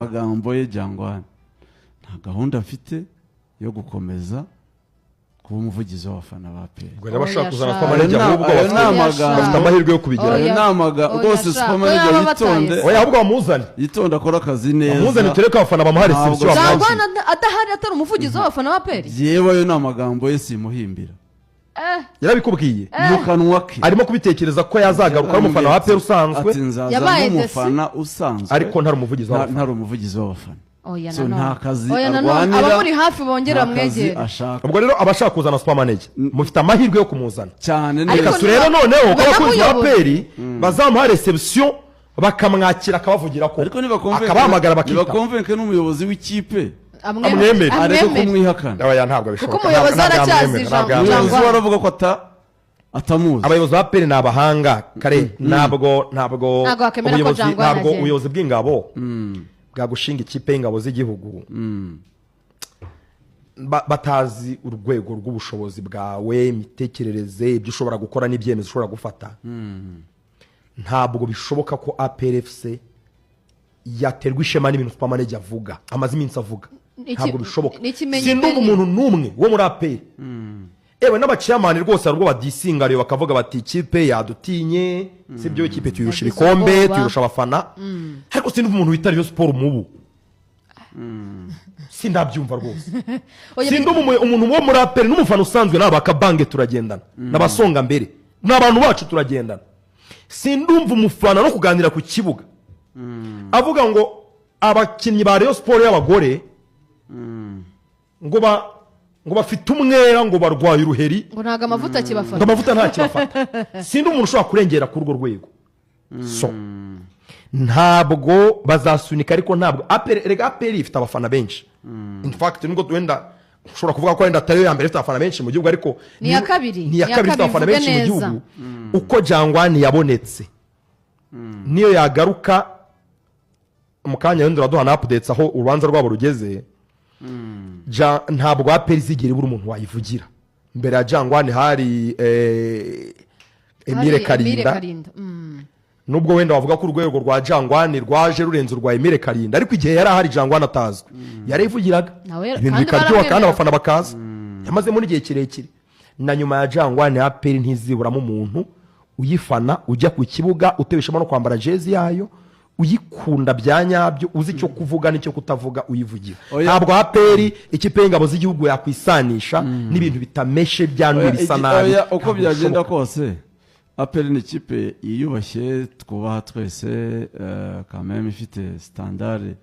magambo ye Jangwani nta gahunda afite yo gukomeza kuba umuvugizi w'abafana ba APR. Ngo yabashaka kuzana Supermanager ahubwo bafite amahirwe yo kubigera. Ayo namaga rwose Supermanager yitonde. Oya ahubwo bamuzane. Yitonde akora akazi neza. Amuzane tureka abafana bamuhari reception. Jangwani adahari atari umuvugizi w'abafana ba APR. Yewe ayo namagambo ye simuhimbira. Yarabikubwiye mu kanwa ke arimo kubitekereza ko yazagaruka ari umufana wa APR usanzwe yabaye umufana usanzwe ariko ntari umuvugizi w'abafana. Ntari umuvugizi w'abafana. So nta kazi arwanira aba muri hafi bongera mwegere. Ubwo rero abashaka kuzana Supermanager mufite amahirwe yo kumuzana cyane neza. Ariko rero noneho abakunzi ba APR bazamuha reception bakamwakira akabavugira ko akabahamagara bakita bakonvenke n'umuyobozi w'ikipe amwemere ariko kumwihakana. Oya ntabwo bishoboka kuko umuyobozi aracyazi Jangwani waravuga ko atamuzi. Abayobozi ba APR ni abahanga kare ntabwo ubuyobozi bw'ingabo bwa gushinga ikipe y'ingabo z'igihugu batazi urwego rw'ubushobozi bwawe, imitekerereze, ibyo ushobora gukora n'ibyemezo ushobora gufata. Ntabwo bishoboka ko APR FC yaterwa ishema n'ibintu Supermanager avuga amaze iminsi avuga. Ntabwo bishoboka. Sindumva umuntu numwe wo muri APR ewe n'abaciyamani rwose arwo badisingariye bakavuga bati ikipe yadutinye sibyo ikipe tuyushira ikombe tuyurusha abafana ariko sindumva umuntu witari yo sport mubu sindabyumva rwose. Sindumva umuntu wo muri APR n'umufana usanzwe n'abakabange turagendana n'abasonga mbere n'abantu bacu turagendana. Sindumva umufana no kuganira ku kibuga avuga ngo abakinnyi ba Rayon Sport y'abagore ngo bafite umwera ngo barwaye uruheri ngo ntaga amavuta kibafata ngo amavuta nta kibafata. Sindi umuntu ushobora kurengera kuri urwo rwego. So ntabwo bazasunika ariko ntabwo APR ifite abafana benshi. In fact nubwo wenda ushobora kuvuga ko wenda atari ya mbere ifite abafana benshi mu gihugu ariko ni ya kabiri ifite abafana benshi mu gihugu uko Jangwani yabonetse niyo yagaruka mu kanya wenda uraduha na updates aho urubanza rwabo rugeze. Ntabwo APR izigera buri umuntu wayivugira. Mbere ya Jangwani hari Emile Karinda. Nubwo wenda wavuga ko urwego rwa Jangwani rwaje rurenze urwa Emile Karinda ariko igihe yari ahari Jangwani atazwe yarayivugiraga ibintu bikaryoha kandi abafana bakaza. Yamaze muri gihe kirekire na nyuma ya Jangwani APR ntiziburamo umuntu uyifana ujya ku kibuga utebeshemo no kwambara jezi yayo uyikunda byanyabyo uzi icyo kuvuga n'icyo kutavuga uyivugira. Ntabwo APR ikipe y'ingabo z'igihugu yakwisanisha n'ibintu bitameshe byanwe bisa nabi. Uko byagenda kose APR ni ikipe yiyubashye twubaha twese quand même ifite standard